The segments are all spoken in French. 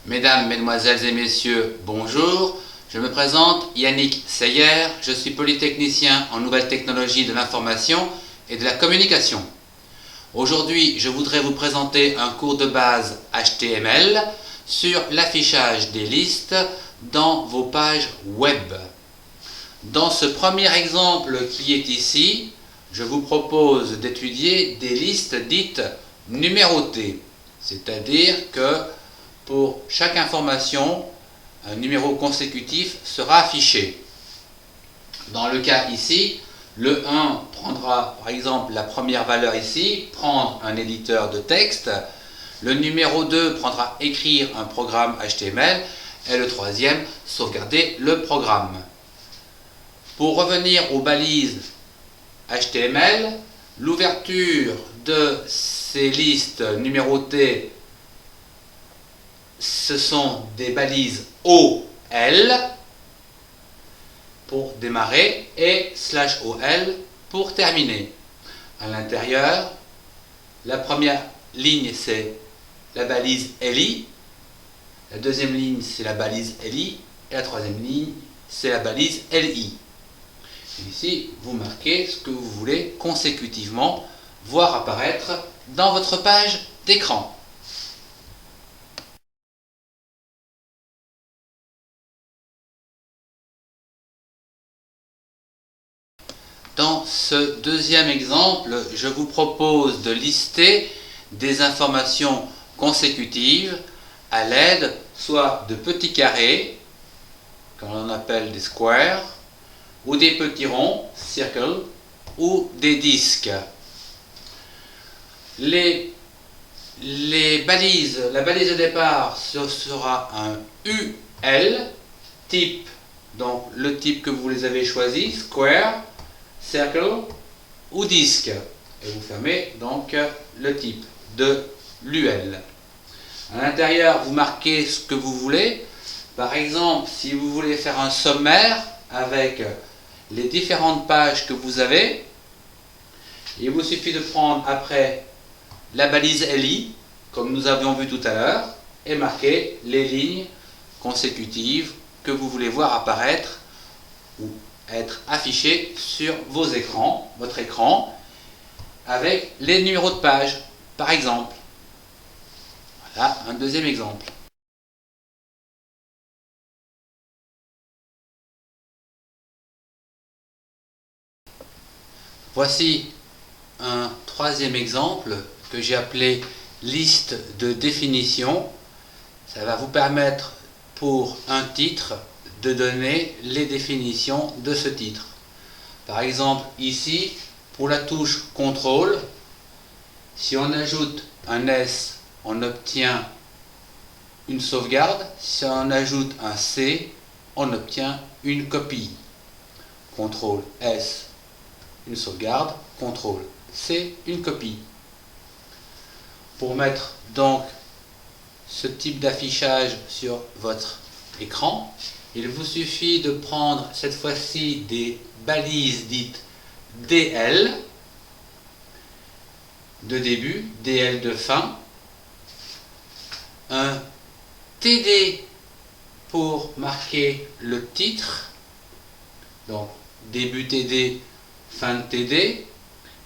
Mesdames, Mesdemoiselles et Messieurs, bonjour. Je me présente, Yannick Seyer, je suis polytechnicien en nouvelles technologies de l'information et de la communication. Aujourd'hui, je voudrais vous présenter un cours de base HTML sur l'affichage des listes dans vos pages web. Dans ce premier exemple qui est ici, je vous propose d'étudier des listes dites numérotées, c'est-à-dire que pour chaque information, un numéro consécutif sera affiché. Dans le cas ici, le 1 prendra par exemple la première valeur ici, prendre un éditeur de texte, le numéro 2 prendra écrire un programme HTML et le troisième sauvegarder le programme. Pour revenir aux balises HTML, l'ouverture de ces listes numérotées, ce sont des balises OL pour démarrer et /OL pour terminer. À l'intérieur, la première ligne c'est la balise LI, la deuxième ligne c'est la balise LI et la troisième ligne c'est la balise LI. Et ici, vous marquez ce que vous voulez consécutivement voir apparaître dans votre page d'écran. Dans ce deuxième exemple, je vous propose de lister des informations consécutives à l'aide soit de petits carrés, qu'on appelle des squares, ou des petits ronds, circles, ou des disques. La balise de départ, ce sera un UL, type, donc le type que vous les avez choisi, square, circle ou disque. Et vous fermez donc le type de l'UL. À l'intérieur, vous marquez ce que vous voulez. Par exemple, si vous voulez faire un sommaire avec les différentes pages que vous avez, il vous suffit de prendre après la balise LI, comme nous avions vu tout à l'heure, et marquer les lignes consécutives que vous voulez voir apparaître ou être affichées sur vos écrans, votre écran, avec les numéros de page, par exemple. Voilà un deuxième exemple. Voici un troisième exemple que j'ai appelé liste de définition. Ça va vous permettre pour un titre de donner les définitions de ce titre. Par exemple ici, pour la touche CTRL, si on ajoute un S, on obtient une sauvegarde. Si on ajoute un C, on obtient une copie. CTRL S, une sauvegarde, CTRL C, une copie. Pour mettre donc ce type d'affichage sur votre écran, il vous suffit de prendre cette fois-ci des balises dites DL de début, DL de fin, un TD pour marquer le titre, donc début TD, fin de TD.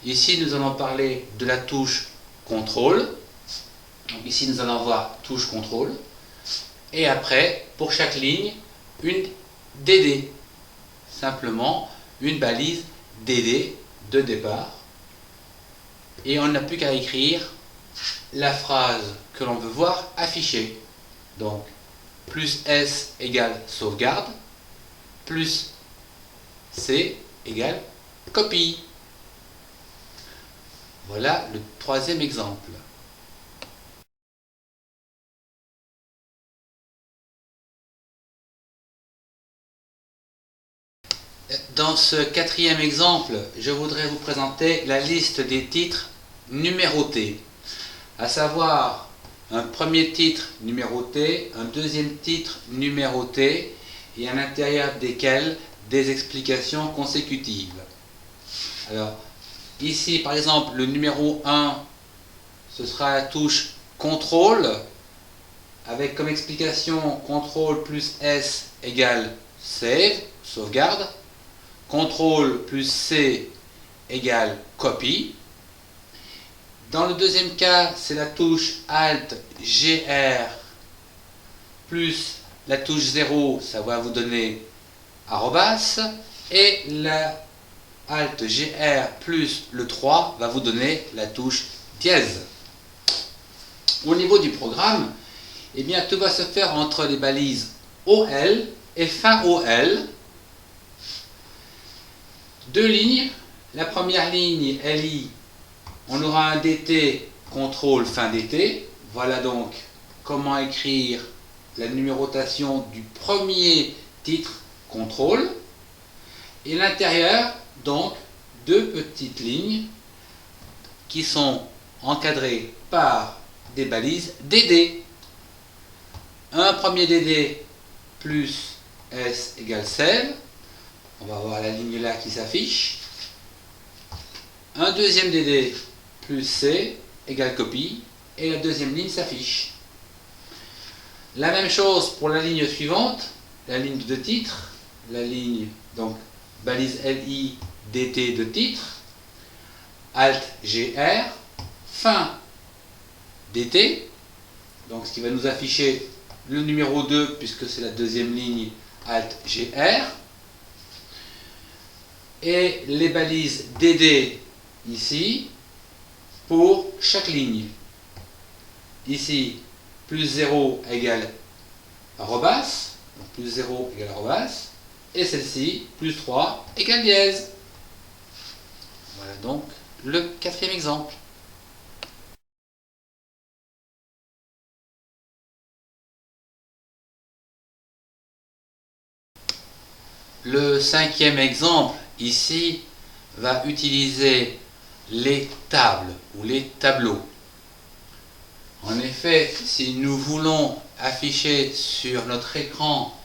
Ici nous allons parler de la touche CTRL. Donc ici nous allons voir touche CTRL. Et après, pour chaque ligne, une DD. Simplement une balise DD de départ. Et on n'a plus qu'à écrire la phrase que l'on veut voir affichée. Donc, plus S égale sauvegarde, plus C égale copie. Voilà le troisième exemple. Dans ce quatrième exemple, je voudrais vous présenter la liste des titres numérotés, à savoir un premier titre numéroté, un deuxième titre numéroté et à l'intérieur desquels des explications consécutives. Alors, ici par exemple, le numéro 1, ce sera la touche CTRL avec comme explication CTRL plus S égale Save, sauvegarde, CTRL plus C égale Copy. Dans le deuxième cas, c'est la touche Alt GR plus la touche 0, ça va vous donner arrobas, et la Alt GR plus le 3 va vous donner la touche dièse. Au niveau du programme, eh bien, tout va se faire entre les balises OL et fin OL. Deux lignes. La première ligne, LI, on aura un DT, contrôle fin DT. Voilà donc comment écrire la numérotation du premier titre, contrôle. Et l'intérieur, donc, deux petites lignes qui sont encadrées par des balises DD. Un premier DD plus S égale Save. On va voir la ligne là qui s'affiche. Un deuxième DD plus C égale Copy. Et la deuxième ligne s'affiche. La même chose pour la ligne suivante, la ligne de titre, la ligne donc balise LI DT de titre, Alt GR, fin DT, donc ce qui va nous afficher le numéro 2 puisque c'est la deuxième ligne Alt GR, et les balises DD ici pour chaque ligne. Ici, plus 0 égale arrobas, donc plus 0 égale arrobas, et celle-ci, plus 3 égale dièse. Voilà donc le quatrième exemple. Le cinquième exemple, ici, va utiliser les tables ou les tableaux. En effet, si nous voulons afficher sur notre écran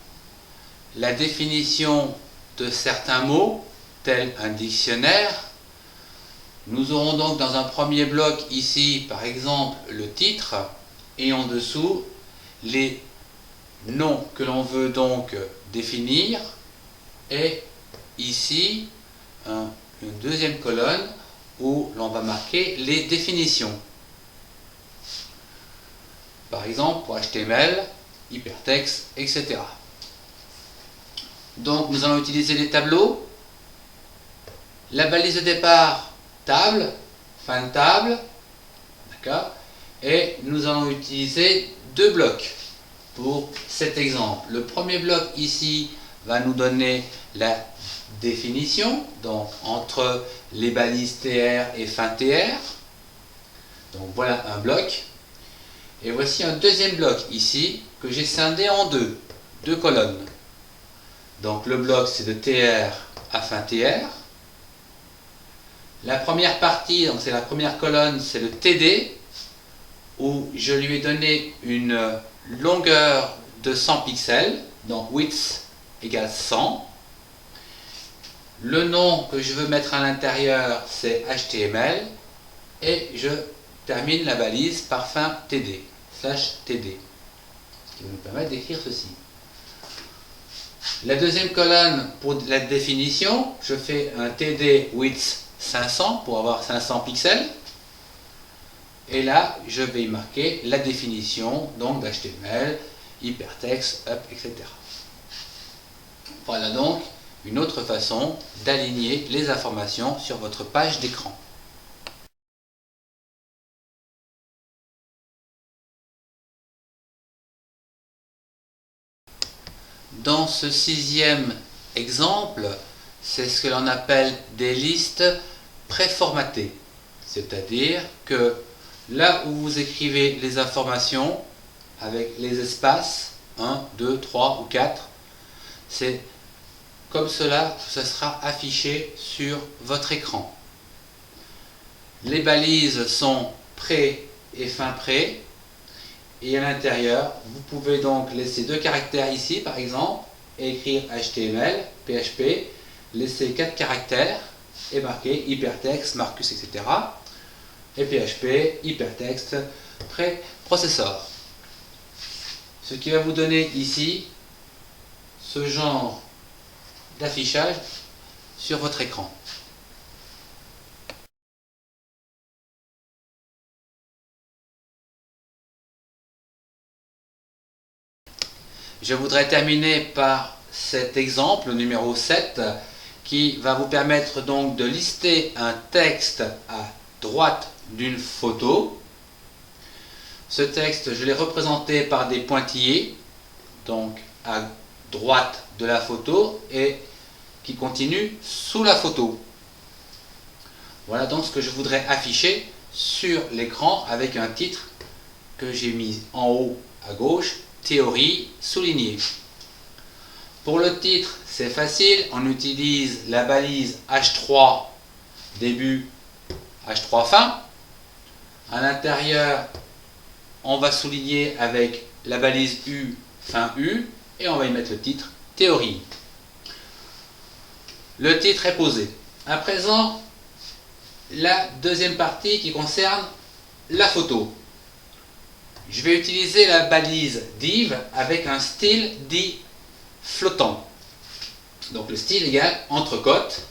la définition de certains mots, tel un dictionnaire, nous aurons donc dans un premier bloc ici, par exemple, le titre, et en dessous, les noms que l'on veut donc définir, et ici, une deuxième colonne où l'on va marquer les définitions. Par exemple, pour HTML, hypertexte, etc. Donc, nous allons utiliser les tableaux. La balise de départ, table, fin de table, d'accord. Et nous allons utiliser deux blocs pour cet exemple. Le premier bloc ici va nous donner la définition, donc entre les balises TR et fin TR. Donc voilà un bloc. Et voici un deuxième bloc ici que j'ai scindé en deux colonnes. Donc le bloc c'est de TR à fin TR. La première partie, donc c'est la première colonne, c'est le TD, où je lui ai donné une longueur de 100 pixels, donc width égale 100. Le nom que je veux mettre à l'intérieur c'est HTML, et je termine la balise par fin TD, /TD, ce qui va nous permettre d'écrire ceci. La deuxième colonne pour la définition, je fais un TD width 500 pour avoir 500 pixels, et là je vais y marquer la définition donc d'HTML, hypertexte, up, etc. Voilà donc une autre façon d'aligner les informations sur votre page d'écran. Dans ce sixième exemple, c'est ce que l'on appelle des listes préformatées. C'est-à-dire que là où vous écrivez les informations avec les espaces 1, 2, 3 ou 4, c'est comme cela que ça sera affiché sur votre écran. Les balises sont pré et fin pré. Et à l'intérieur, vous pouvez donc laisser deux caractères ici, par exemple, et écrire HTML, PHP, laisser 4 caractères et marquer hypertexte, Marcus, etc. Et PHP, hypertexte, pré-processor. Ce qui va vous donner ici ce genre d'affichage sur votre écran. Je voudrais terminer par cet exemple numéro 7 qui va vous permettre donc de lister un texte à droite d'une photo. Ce texte, je l'ai représenté par des pointillés, donc à droite de la photo et qui continue sous la photo. Voilà donc ce que je voudrais afficher sur l'écran avec un titre que j'ai mis en haut à gauche, théorie soulignée. Pour le titre, c'est facile, on utilise la balise H3 début, H3 fin. À l'intérieur, on va souligner avec la balise U, fin U, et on va y mettre le titre théorie. Le titre est posé. À présent, la deuxième partie qui concerne la photo. Je vais utiliser la balise div avec un style dit flottant. Donc le style égale entre-cotes,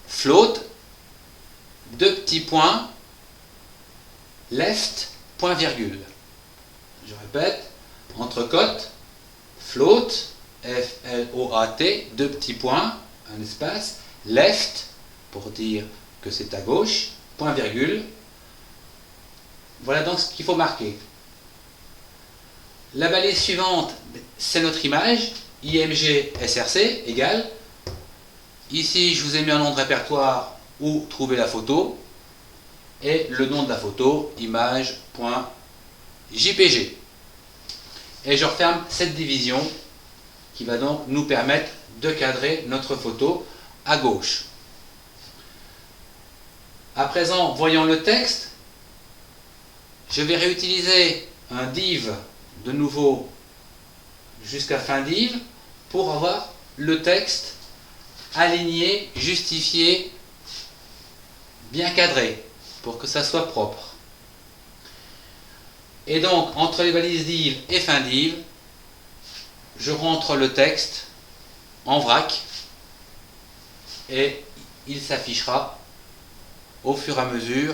float, deux petits points, left, point virgule. Je répète, entre-cotes, float, F-L-O-A-T, deux petits points, un espace, left, pour dire que c'est à gauche, point virgule. Voilà donc ce qu'il faut marquer. La balise suivante, c'est notre image, IMG SRC égale. Ici, je vous ai mis un nom de répertoire où trouver la photo et le nom de la photo, image.jpg. Et je referme cette division qui va donc nous permettre de cadrer notre photo à gauche. À présent, voyons le texte. Je vais réutiliser un div de nouveau jusqu'à fin div pour avoir le texte aligné, justifié, bien cadré pour que ça soit propre. Et donc entre les balises div et fin div, je rentre le texte en vrac et il s'affichera au fur et à mesure,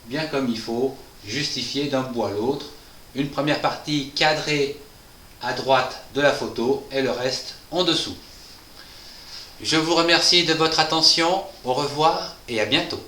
bien comme il faut, justifié d'un bout à l'autre. Une première partie cadrée à droite de la photo et le reste en dessous. Je vous remercie de votre attention, au revoir et à bientôt.